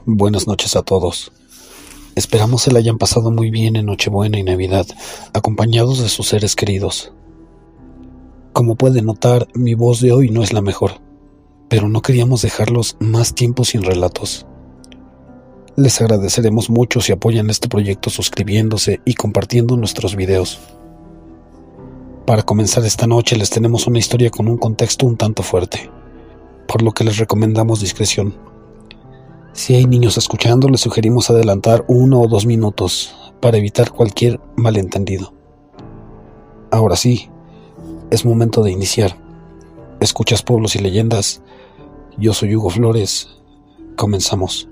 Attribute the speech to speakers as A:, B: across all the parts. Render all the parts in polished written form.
A: Buenas noches a todos. Esperamos se la hayan pasado muy bien en Nochebuena y Navidad, acompañados de sus seres queridos. Como pueden notar, mi voz de hoy no es la mejor, pero no queríamos dejarlos más tiempo sin relatos. Les agradeceremos mucho si apoyan este proyecto suscribiéndose y compartiendo nuestros videos. Para comenzar esta noche les tenemos una historia con un contexto un tanto fuerte, por lo que les recomendamos discreción. Si hay niños escuchando, les sugerimos adelantar 1 o 2 minutos para evitar cualquier malentendido. Ahora sí, es momento de iniciar. ¿Escuchas Pueblos y Leyendas? Yo soy Hugo Flores. Comenzamos.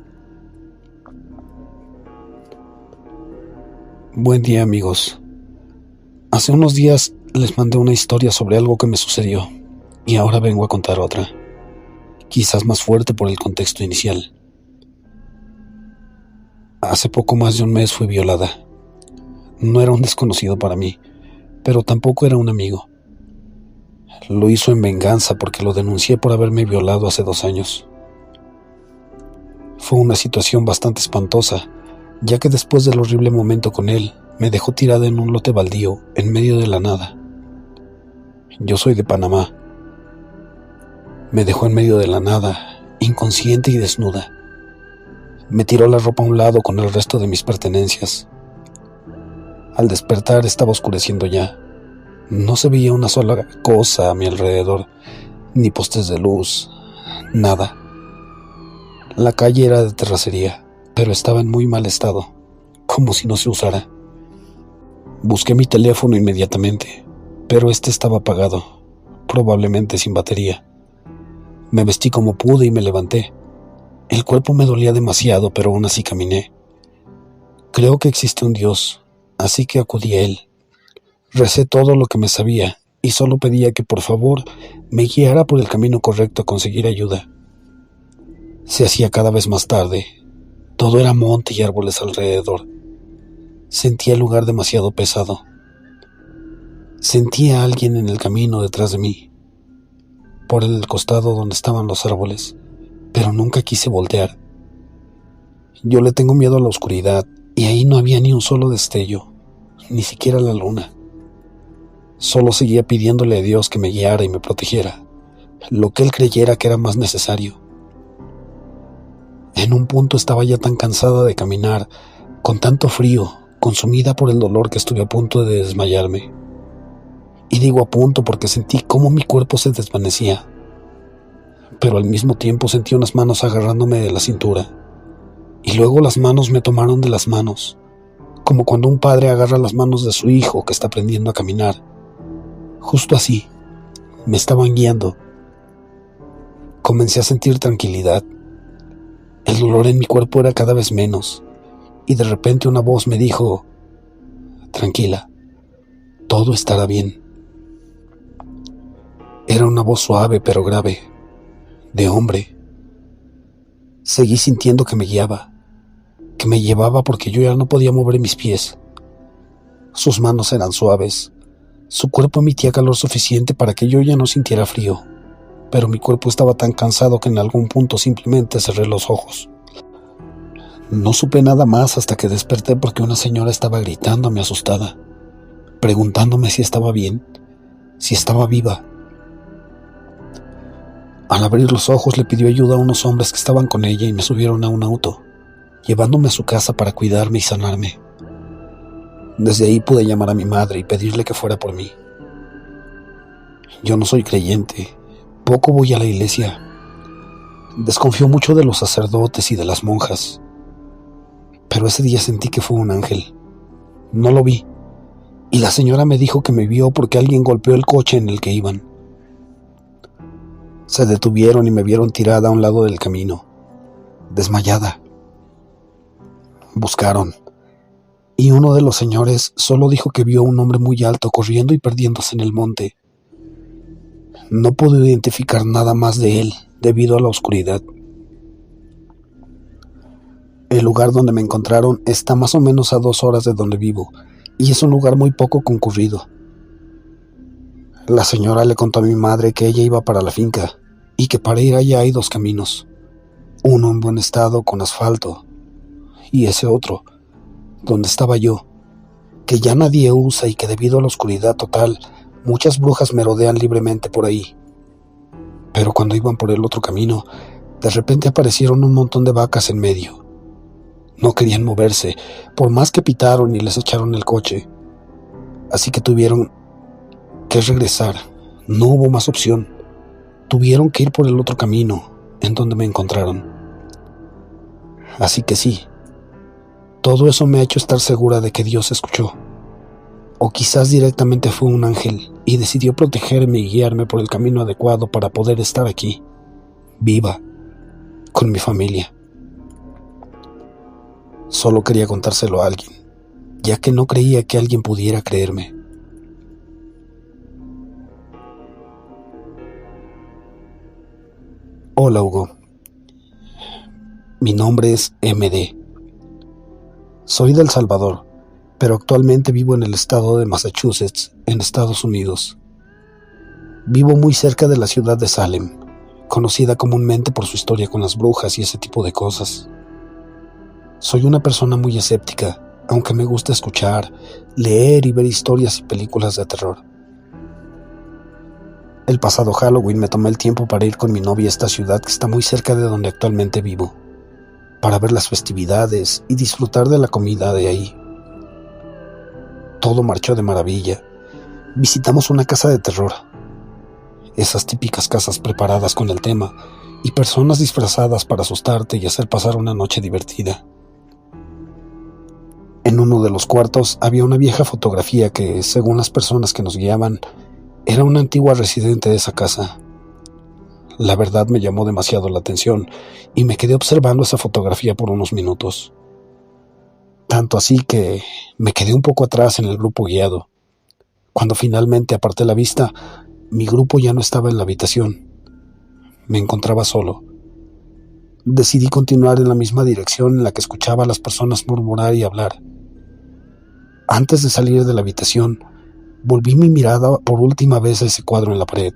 A: Buen día, amigos. Hace unos días les mandé una historia sobre algo que me sucedió y ahora vengo a contar otra, quizás más fuerte por el contexto inicial. Hace poco más de un mes fui violada. No era un desconocido para mí, pero tampoco era un amigo. Lo hizo en venganza porque lo denuncié por haberme violado hace 2 años. Fue una situación bastante espantosa, ya que después del horrible momento con él, me dejó tirada en un lote baldío, en medio de la nada. Yo soy de Panamá. Me dejó en medio de la nada, inconsciente y desnuda. Me tiró la ropa a un lado con el resto de mis pertenencias. Al despertar estaba oscureciendo ya. No se veía una sola cosa a mi alrededor, ni postes de luz, nada. La calle era de terracería, pero estaba en muy mal estado, como si no se usara. Busqué mi teléfono inmediatamente, pero este estaba apagado, probablemente sin batería. Me vestí como pude y me levanté. El cuerpo me dolía demasiado, pero aún así caminé. Creo que existe un Dios, así que acudí a él. Recé todo lo que me sabía y solo pedía que por favor me guiara por el camino correcto a conseguir ayuda. Se hacía cada vez más tarde. Todo era monte y árboles alrededor. Sentía el lugar demasiado pesado. Sentía a alguien en el camino detrás de mí, por el costado donde estaban los árboles, pero nunca quise voltear. Yo le tengo miedo a la oscuridad y ahí no había ni un solo destello, ni siquiera la luna. Solo seguía pidiéndole a Dios que me guiara y me protegiera, lo que él creyera que era más necesario. En un punto estaba ya tan cansada de caminar, con tanto frío, consumida por el dolor que estuve a punto de desmayarme. Y digo a punto porque sentí cómo mi cuerpo se desvanecía, pero al mismo tiempo sentí unas manos agarrándome de la cintura, y luego las manos me tomaron de las manos, como cuando un padre agarra las manos de su hijo que está aprendiendo a caminar. Justo así, me estaban guiando. Comencé a sentir tranquilidad. El dolor en mi cuerpo era cada vez menos, y de repente una voz me dijo: tranquila, todo estará bien. Era una voz suave pero grave, de hombre. Seguí sintiendo que me guiaba, que me llevaba porque yo ya no podía mover mis pies. Sus manos eran suaves, su cuerpo emitía calor suficiente para que yo ya no sintiera frío, pero mi cuerpo estaba tan cansado que en algún punto simplemente cerré los ojos. No supe nada más hasta que desperté porque una señora estaba gritándome asustada, preguntándome si estaba bien, si estaba viva. Al abrir los ojos le pidió ayuda a unos hombres que estaban con ella y me subieron a un auto, llevándome a su casa para cuidarme y sanarme. Desde ahí pude llamar a mi madre y pedirle que fuera por mí. Yo no soy creyente, poco voy a la iglesia. Desconfío mucho de los sacerdotes y de las monjas, pero ese día sentí que fue un ángel. No lo vi, y la señora me dijo que me vio porque alguien golpeó el coche en el que iban. Se detuvieron y me vieron tirada a un lado del camino, desmayada. Buscaron, y uno de los señores solo dijo que vio a un hombre muy alto corriendo y perdiéndose en el monte. No pude identificar nada más de él debido a la oscuridad. El lugar donde me encontraron está más o menos a 2 horas de donde vivo y es un lugar muy poco concurrido. La señora le contó a mi madre que ella iba para la finca y que para ir allá hay 2 caminos, uno en buen estado con asfalto y ese otro, donde estaba yo, que ya nadie usa y que debido a la oscuridad total, muchas brujas merodean libremente por ahí. Pero cuando iban por el otro camino, de repente aparecieron un montón de vacas en medio. No querían moverse, por más que pitaron y les echaron el coche. Así que tuvieron que regresar. No hubo más opción. Tuvieron que ir por el otro camino, en donde me encontraron. Así que sí, todo eso me ha hecho estar segura de que Dios escuchó. O quizás directamente fue un ángel y decidió protegerme y guiarme por el camino adecuado para poder estar aquí, viva, con mi familia. Solo quería contárselo a alguien, ya que no creía que alguien pudiera creerme. Hola, Hugo. Mi nombre es MD. Soy de El Salvador, pero actualmente vivo en el estado de Massachusetts, en Estados Unidos. Vivo muy cerca de la ciudad de Salem, conocida comúnmente por su historia con las brujas y ese tipo de cosas. Soy una persona muy escéptica, aunque me gusta escuchar, leer y ver historias y películas de terror. El pasado Halloween me tomé el tiempo para ir con mi novia a esta ciudad que está muy cerca de donde actualmente vivo, para ver las festividades y disfrutar de la comida de ahí. Todo marchó de maravilla. Visitamos una casa de terror, esas típicas casas preparadas con el tema y personas disfrazadas para asustarte y hacer pasar una noche divertida. En uno de los cuartos había una vieja fotografía que, según las personas que nos guiaban, era una antigua residente de esa casa. La verdad me llamó demasiado la atención y me quedé observando esa fotografía por unos minutos. Tanto así que me quedé un poco atrás en el grupo guiado. Cuando finalmente aparté la vista, mi grupo ya no estaba en la habitación. Me encontraba solo. Decidí continuar en la misma dirección en la que escuchaba a las personas murmurar y hablar. Antes de salir de la habitación, volví mi mirada por última vez a ese cuadro en la pared.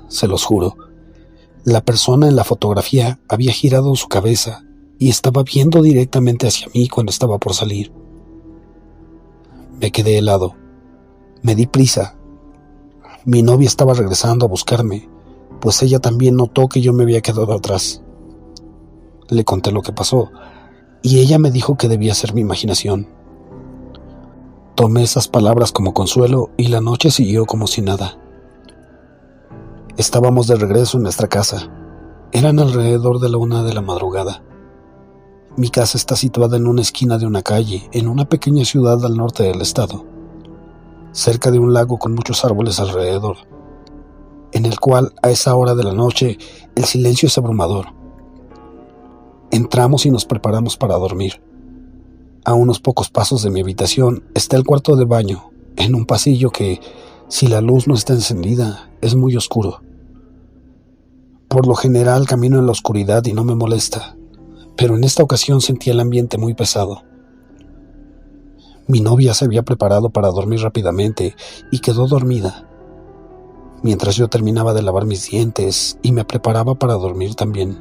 A: Se los juro, la persona en la fotografía había girado su cabeza y estaba viendo directamente hacia mí cuando estaba por salir. Me quedé helado. Me di prisa. Mi novia estaba regresando a buscarme, pues ella también notó que yo me había quedado atrás. Le conté lo que pasó, y ella me dijo que debía ser mi imaginación. Tomé esas palabras como consuelo y la noche siguió como si nada. Estábamos de regreso en nuestra casa. Eran alrededor de la 1 de la madrugada. Mi casa está situada en una esquina de una calle, en una pequeña ciudad al norte del estado, cerca de un lago con muchos árboles alrededor, en el cual a esa hora de la noche el silencio es abrumador. Entramos y nos preparamos para dormir. A unos pocos pasos de mi habitación está el cuarto de baño, en un pasillo que, si la luz no está encendida, es muy oscuro. Por lo general camino en la oscuridad y no me molesta, pero en esta ocasión sentí el ambiente muy pesado. Mi novia se había preparado para dormir rápidamente y quedó dormida, mientras yo terminaba de lavar mis dientes y me preparaba para dormir también.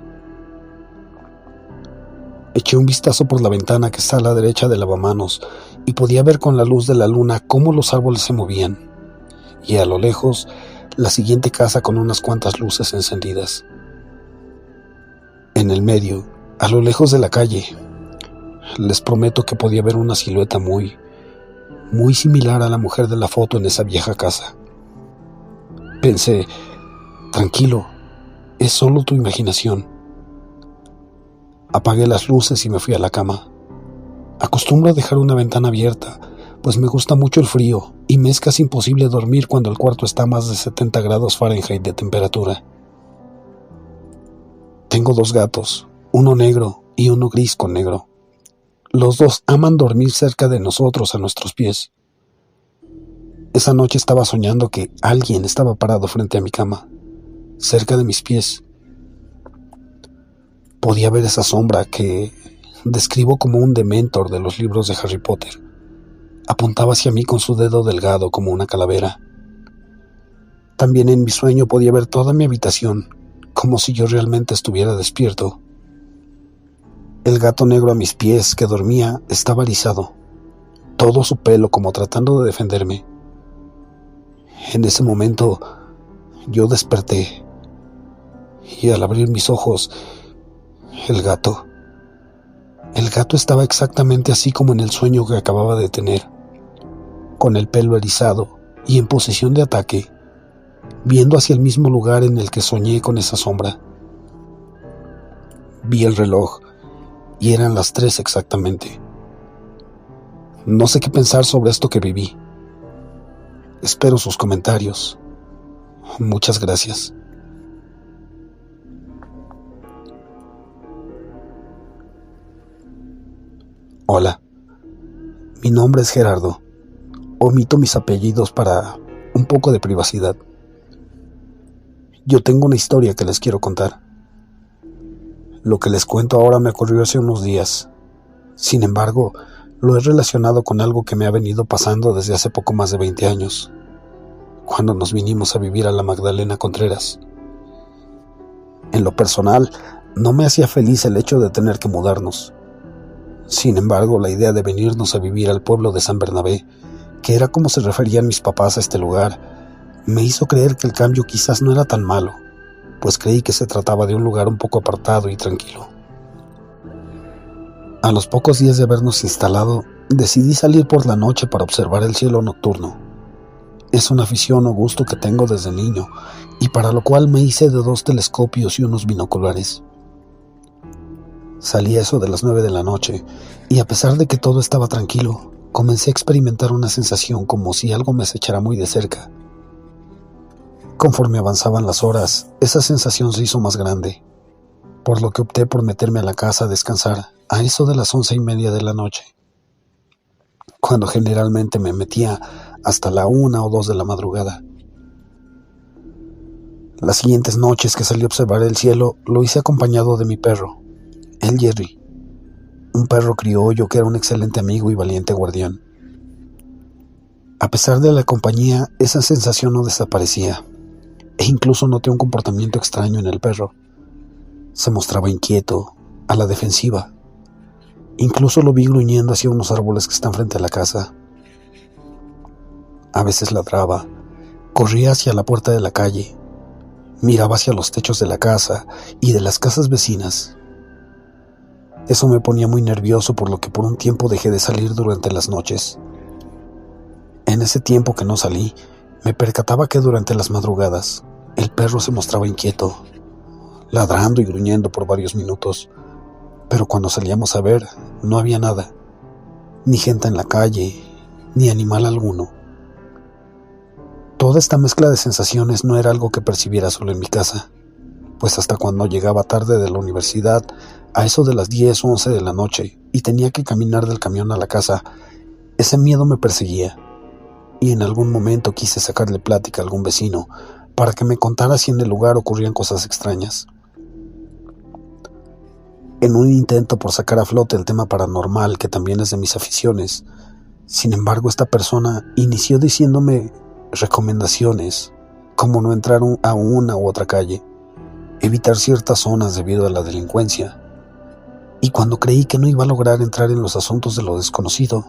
A: Eché un vistazo por la ventana que está a la derecha del lavamanos y podía ver con la luz de la luna cómo los árboles se movían, y a lo lejos la siguiente casa con unas cuantas luces encendidas. En el medio, a lo lejos de la calle, les prometo que podía ver una silueta muy similar a la mujer de la foto en esa vieja casa. Pensé, tranquilo, es solo tu imaginación. Apagué las luces y me fui a la cama. Acostumbro a dejar una ventana abierta, pues me gusta mucho el frío y me es casi imposible dormir cuando el cuarto está a más de 70 grados Fahrenheit de temperatura. Tengo 2 gatos, uno negro y uno gris con negro. Los dos aman dormir cerca de nosotros a nuestros pies. Esa noche estaba soñando que alguien estaba parado frente a mi cama, cerca de mis pies. Podía ver esa sombra que describo como un dementor de los libros de Harry Potter. Apuntaba hacia mí con su dedo delgado como una calavera. También en mi sueño podía ver toda mi habitación, como si yo realmente estuviera despierto. El gato negro a mis pies que dormía estaba erizado, todo su pelo como tratando de defenderme. En ese momento yo desperté y al abrir mis ojos, el gato estaba exactamente así como en el sueño que acababa de tener, con el pelo erizado y en posición de ataque, viendo hacia el mismo lugar en el que soñé con esa sombra. Vi el reloj y eran las 3 exactamente. No sé qué pensar sobre esto que viví. Espero sus comentarios. Muchas gracias. Hola, mi nombre es Gerardo. Omito mis apellidos para un poco de privacidad. Yo tengo una historia que les quiero contar. Lo que les cuento ahora me ocurrió hace unos días. Sin embargo, lo he relacionado con algo que me ha venido pasando desde hace poco más de 20 años, cuando nos vinimos a vivir a la Magdalena Contreras. En lo personal, no me hacía feliz el hecho de tener que mudarnos. Sin embargo, la idea de venirnos a vivir al pueblo de San Bernabé, que era como se referían mis papás a este lugar, me hizo creer que el cambio quizás no era tan malo, pues creí que se trataba de un lugar un poco apartado y tranquilo. A los pocos días de habernos instalado, decidí salir por la noche para observar el cielo nocturno. Es una afición o gusto que tengo desde niño, y para lo cual me hice de 2 telescopios y unos binoculares. Salí a eso de las 9 de la noche, y a pesar de que todo estaba tranquilo, comencé a experimentar una sensación como si algo me acechara muy de cerca. Conforme avanzaban las horas, esa sensación se hizo más grande, por lo que opté por meterme a la casa a descansar a eso de las 11:30 de la noche, cuando generalmente me metía hasta la 1 o 2 de la madrugada. Las siguientes noches que salí a observar el cielo, lo hice acompañado de mi perro, el Jerry, un perro criollo que era un excelente amigo y valiente guardián. A pesar de la compañía, esa sensación no desaparecía, e incluso noté un comportamiento extraño en el perro. Se mostraba inquieto, a la defensiva. Incluso lo vi gruñendo hacia unos árboles que están frente a la casa. A veces ladraba, corría hacia la puerta de la calle, miraba hacia los techos de la casa y de las casas vecinas. Eso me ponía muy nervioso, por lo que por un tiempo dejé de salir durante las noches. En ese tiempo que no salí, me percataba que durante las madrugadas el perro se mostraba inquieto, ladrando y gruñendo por varios minutos, pero cuando salíamos a ver, no había nada, ni gente en la calle, ni animal alguno. Toda esta mezcla de sensaciones no era algo que percibiera solo en mi casa, pues hasta cuando llegaba tarde de la universidad, a eso de las 10 o 11 de la noche, y tenía que caminar del camión a la casa, ese miedo me perseguía, y en algún momento quise sacarle plática a algún vecino para que me contara si en el lugar ocurrían cosas extrañas. En un intento por sacar a flote el tema paranormal, que también es de mis aficiones, sin embargo, esta persona inició diciéndome recomendaciones, como no entrar a una u otra calle, evitar ciertas zonas debido a la delincuencia, y cuando creí que no iba a lograr entrar en los asuntos de lo desconocido,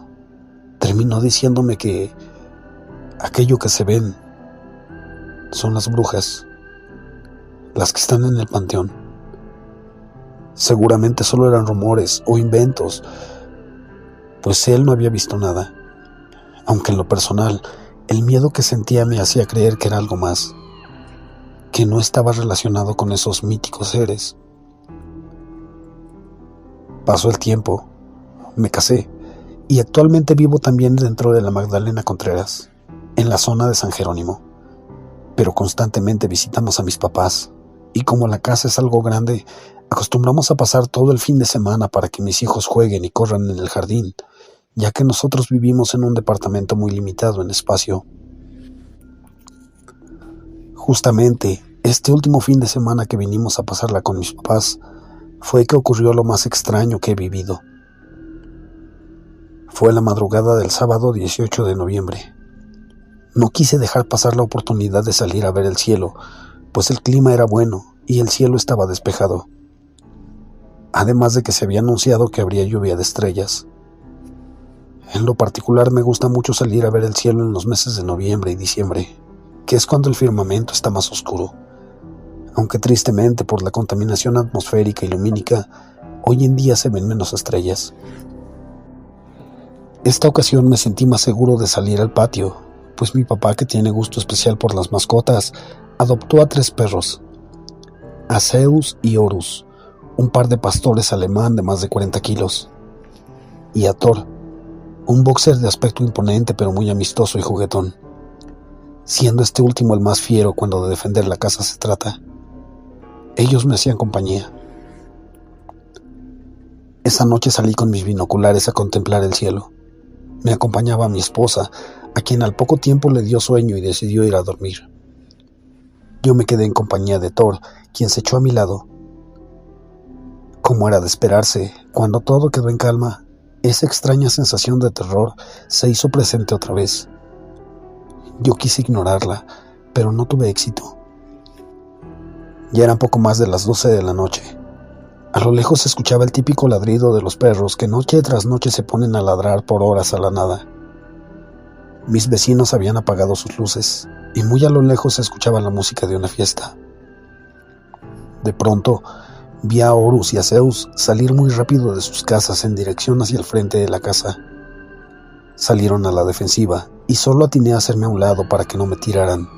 A: terminó diciéndome que aquello que se ven son las brujas, las que están en el panteón. Seguramente solo eran rumores o inventos, pues él no había visto nada, aunque en lo personal, el miedo que sentía me hacía creer que era algo más, que no estaba relacionado con esos míticos seres. Pasó el tiempo, me casé, y actualmente vivo también dentro de la Magdalena Contreras, en la zona de San Jerónimo, pero constantemente visitamos a mis papás, y como la casa es algo grande, acostumbramos a pasar todo el fin de semana para que mis hijos jueguen y corran en el jardín, ya que nosotros vivimos en un departamento muy limitado en espacio. Justamente, este último fin de semana que vinimos a pasarla con mis papás, fue que ocurrió lo más extraño que he vivido. Fue la madrugada del sábado 18 de noviembre. No quise dejar pasar la oportunidad de salir a ver el cielo, pues el clima era bueno y el cielo estaba despejado. Además de que se había anunciado que habría lluvia de estrellas. En lo particular me gusta mucho salir a ver el cielo en los meses de noviembre y diciembre, que es cuando el firmamento está más oscuro. Aunque tristemente por la contaminación atmosférica y lumínica, hoy en día se ven menos estrellas. Esta ocasión me sentí más seguro de salir al patio, pues mi papá, que tiene gusto especial por las mascotas, adoptó a 3 perros, a Zeus y Horus, un par de pastores alemán de más de 40 kilos, y a Thor, un boxer de aspecto imponente pero muy amistoso y juguetón, siendo este último el más fiero cuando de defender la casa se trata. Ellos me hacían compañía. Esa noche salí con mis binoculares a contemplar el cielo. Me acompañaba mi esposa, a quien al poco tiempo le dio sueño y decidió ir a dormir. Yo me quedé en compañía de Thor, quien se echó a mi lado. Como era de esperarse, cuando todo quedó en calma, esa extraña sensación de terror se hizo presente otra vez. Yo quise ignorarla, pero no tuve éxito. Ya eran poco más de las 12 de la noche. A lo lejos se escuchaba el típico ladrido de los perros que noche tras noche se ponen a ladrar por horas a la nada. Mis vecinos habían apagado sus luces y muy a lo lejos se escuchaba la música de una fiesta. De pronto, vi a Horus y a Zeus salir muy rápido de sus casas en dirección hacia el frente de la casa. Salieron a la defensiva y solo atiné a hacerme a un lado para que no me tiraran.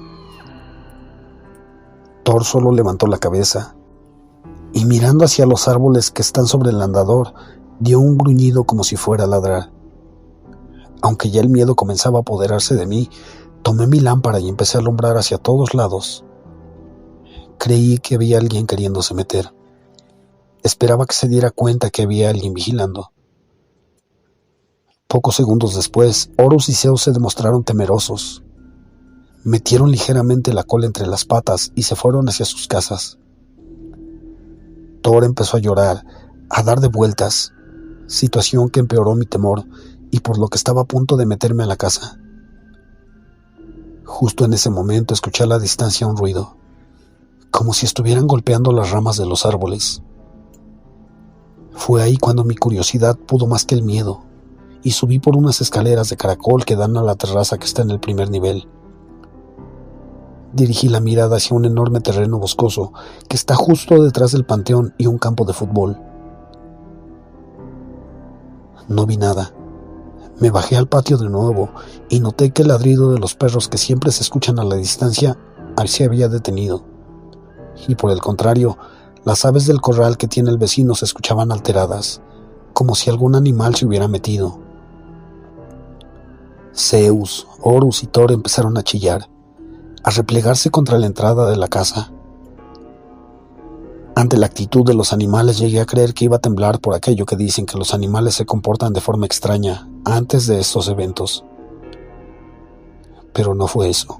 A: Thor solo levantó la cabeza y mirando hacia los árboles que están sobre el andador, dio un gruñido como si fuera a ladrar. Aunque ya el miedo comenzaba a apoderarse de mí, tomé mi lámpara y empecé a alumbrar hacia todos lados. Creí que había alguien queriéndose meter. Esperaba que se diera cuenta que había alguien vigilando. Pocos segundos después, Horus y Zeus se demostraron temerosos. Metieron ligeramente la cola entre las patas y se fueron hacia sus casas. Thor empezó a llorar, a dar de vueltas, situación que empeoró mi temor y por lo que estaba a punto de meterme a la casa. Justo en ese momento escuché a la distancia un ruido, como si estuvieran golpeando las ramas de los árboles. Fue ahí cuando mi curiosidad pudo más que el miedo y subí por unas escaleras de caracol que dan a la terraza que está en el primer nivel. Dirigí la mirada hacia un enorme terreno boscoso que está justo detrás del panteón y un campo de fútbol. No vi nada. Me bajé al patio de nuevo y noté que el ladrido de los perros que siempre se escuchan a la distancia se había detenido. Y por el contrario, las aves del corral que tiene el vecino se escuchaban alteradas, como si algún animal se hubiera metido. Zeus, Horus y Thor empezaron a chillar, a replegarse contra la entrada de la casa. Ante la actitud de los animales llegué a creer que iba a temblar por aquello que dicen que los animales se comportan de forma extraña antes de estos eventos. Pero no fue eso.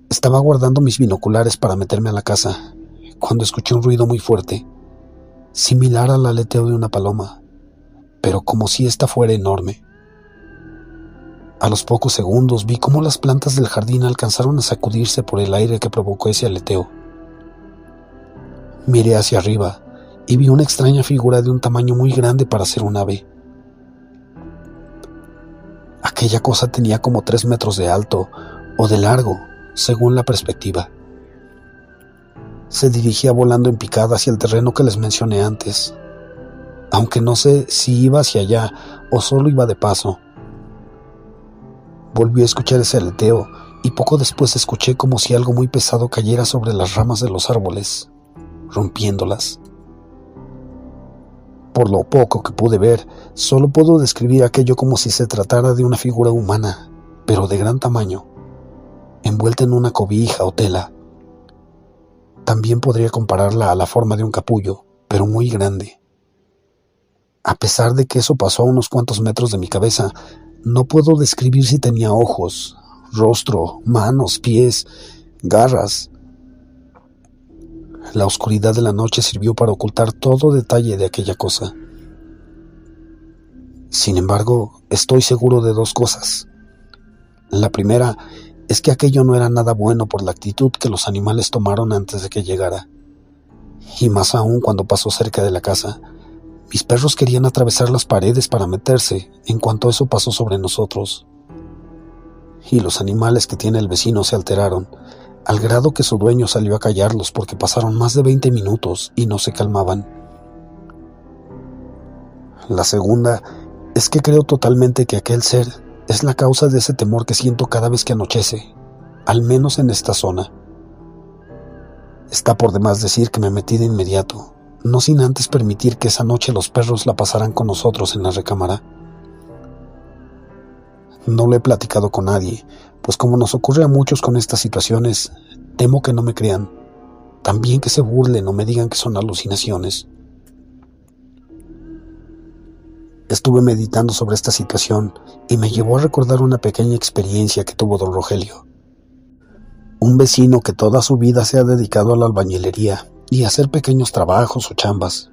A: Estaba guardando mis binoculares para meterme a la casa, cuando escuché un ruido muy fuerte, similar al aleteo de una paloma, pero como si ésta fuera enorme. A los pocos segundos vi cómo las plantas del jardín alcanzaron a sacudirse por el aire que provocó ese aleteo. Miré hacia arriba y vi una extraña figura de un tamaño muy grande para ser un ave. Aquella cosa tenía como 3 metros de alto o de largo, según la perspectiva. Se dirigía volando en picada hacia el terreno que les mencioné antes, aunque no sé si iba hacia allá o solo iba de paso. Volví a escuchar ese aleteo y poco después escuché como si algo muy pesado cayera sobre las ramas de los árboles, rompiéndolas. Por lo poco que pude ver, solo puedo describir aquello como si se tratara de una figura humana, pero de gran tamaño, envuelta en una cobija o tela. También podría compararla a la forma de un capullo, pero muy grande. A pesar de que eso pasó a unos cuantos metros de mi cabeza, no puedo describir si tenía ojos, rostro, manos, pies, garras. La oscuridad de la noche sirvió para ocultar todo detalle de aquella cosa. Sin embargo, estoy seguro de dos cosas. La primera es que aquello no era nada bueno por la actitud que los animales tomaron antes de que llegara. Y más aún cuando pasó cerca de la casa. Mis perros querían atravesar las paredes para meterse en cuanto eso pasó sobre nosotros. Y los animales que tiene el vecino se alteraron, al grado que su dueño salió a callarlos porque pasaron más de 20 minutos y no se calmaban. La segunda es que creo totalmente que aquel ser es la causa de ese temor que siento cada vez que anochece, al menos en esta zona. Está por demás decir que me metí de inmediato, no sin antes permitir que esa noche los perros la pasaran con nosotros en la recámara. No lo he platicado con nadie, pues como nos ocurre a muchos con estas situaciones, temo que no me crean, también que se burlen o me digan que son alucinaciones. Estuve meditando sobre esta situación y me llevó a recordar una pequeña experiencia que tuvo don Rogelio. Un vecino que toda su vida se ha dedicado a la albañilería y a hacer pequeños trabajos o chambas.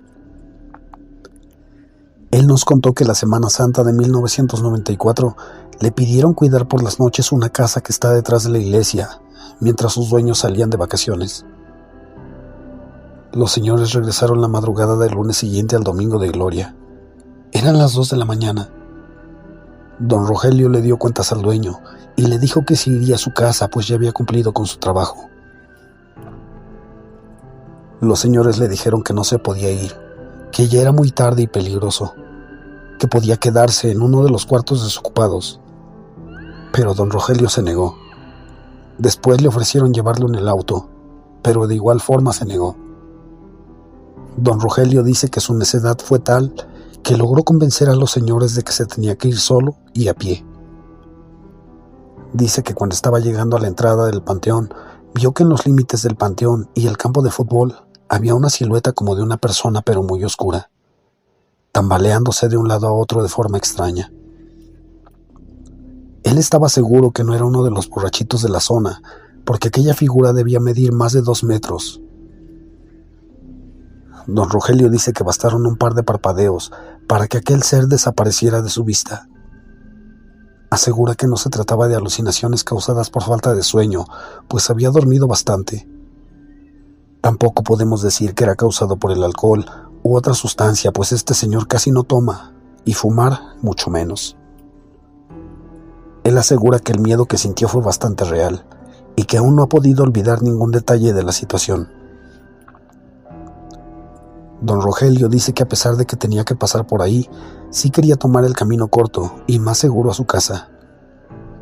A: Él nos contó que la Semana Santa de 1994 le pidieron cuidar por las noches una casa que está detrás de la iglesia, mientras sus dueños salían de vacaciones. Los señores regresaron la madrugada del lunes siguiente al domingo de Gloria. Eran las 2 de la mañana. Don Rogelio le dio cuentas al dueño y le dijo que se iría a su casa, pues ya había cumplido con su trabajo. Los señores le dijeron que no se podía ir, que ya era muy tarde y peligroso, que podía quedarse en uno de los cuartos desocupados. Pero don Rogelio se negó. Después le ofrecieron llevarlo en el auto, pero de igual forma se negó. Don Rogelio dice que su necedad fue tal que logró convencer a los señores de que se tenía que ir solo y a pie. Dice que cuando estaba llegando a la entrada del panteón, vio que en los límites del panteón y el campo de fútbol había una silueta como de una persona, pero muy oscura, tambaleándose de un lado a otro de forma extraña. Él estaba seguro que no era uno de los borrachitos de la zona, porque aquella figura debía medir más de 2 metros. Don Rogelio dice que bastaron un par de parpadeos para que aquel ser desapareciera de su vista. Asegura que no se trataba de alucinaciones causadas por falta de sueño, pues había dormido bastante. Tampoco podemos decir que era causado por el alcohol u otra sustancia, pues este señor casi no toma, y fumar mucho menos. Él asegura que el miedo que sintió fue bastante real, y que aún no ha podido olvidar ningún detalle de la situación. Don Rogelio dice que a pesar de que tenía que pasar por ahí, sí quería tomar el camino corto y más seguro a su casa,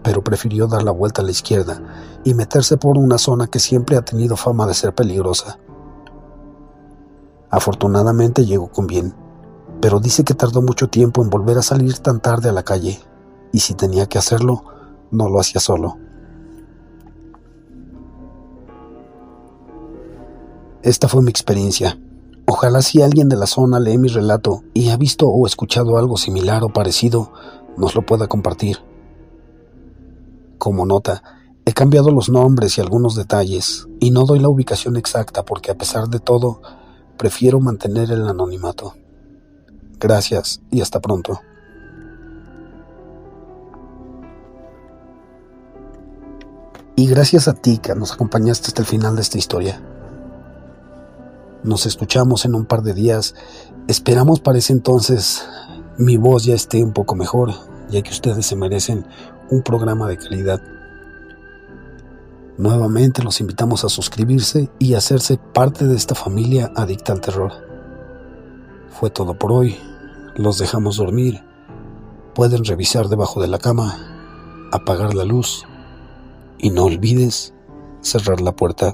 A: pero prefirió dar la vuelta a la izquierda y meterse por una zona que siempre ha tenido fama de ser peligrosa. Afortunadamente llegó con bien, pero dice que tardó mucho tiempo en volver a salir tan tarde a la calle, y si tenía que hacerlo, no lo hacía solo. Esta fue mi experiencia. Ojalá si alguien de la zona lee mi relato y ha visto o escuchado algo similar o parecido, nos lo pueda compartir. Como nota, he cambiado los nombres y algunos detalles, y no doy la ubicación exacta porque a pesar de todo, prefiero mantener el anonimato. Gracias y hasta pronto. Y gracias a ti que nos acompañaste hasta el final de esta historia. Nos escuchamos en un par de días. Esperamos para ese entonces mi voz ya esté un poco mejor, ya que ustedes se merecen un programa de calidad. Nuevamente los invitamos a suscribirse y a hacerse parte de esta familia adicta al terror. Fue todo por hoy. Los dejamos dormir. Pueden revisar debajo de la cama, apagar la luz y no olvides cerrar la puerta.